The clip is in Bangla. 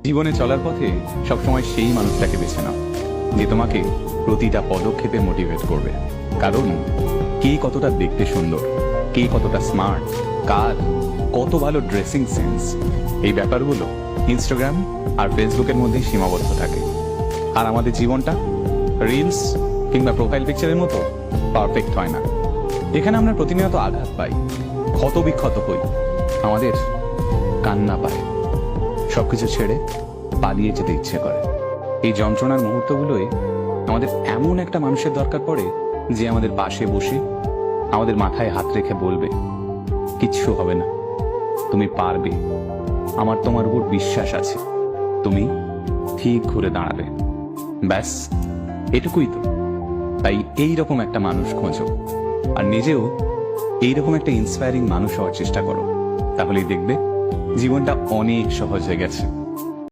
জীবনে চলার পথে সবসময় সেই মানুষটাকে বেছে নাও যে তোমাকে প্রতিটা পদক্ষেপে মোটিভেট করবে। কারণ কে কতটা দেখতে সুন্দর, কে কতটা স্মার্ট, কার কত ভালো ড্রেসিং সেন্স, এই ব্যাপারগুলো ইনস্টাগ্রাম আর ফেসবুকের মধ্যে সীমাবদ্ধ থাকে। আর আমাদের জীবনটা রিলস কিংবা প্রোফাইল পিকচারের মতো পারফেক্ট হয় না। এখানে আমরা প্রতিনিয়ত আঘাত পাই, ক্ষত বিক্ষত হই, আমাদের কান্না পায়, সবকিছু ছেড়ে পালিয়ে যেতে ইচ্ছে করে। এই যন্ত্রণার মুহূর্তগুলোয় আমাদের এমন একটা মানুষের দরকার পড়ে যে আমাদের পাশে বসে আমাদের মাথায় হাত রেখে বলবে, কিচ্ছু হবে না, তুমি পারবে, আমার তোমার উপর বিশ্বাস আছে, তুমি ঠিক ঘুরে দাঁড়াবে। ব্যাস এটুকুই তো। তাই এইরকম একটা মানুষ খোঁজো আর নিজেও এইরকম একটা ইন্সপায়ারিং মানুষ হওয়ার চেষ্টা করো, তাহলেই দেখবে জীবনটা অনেক সহজ হয়ে গেছে।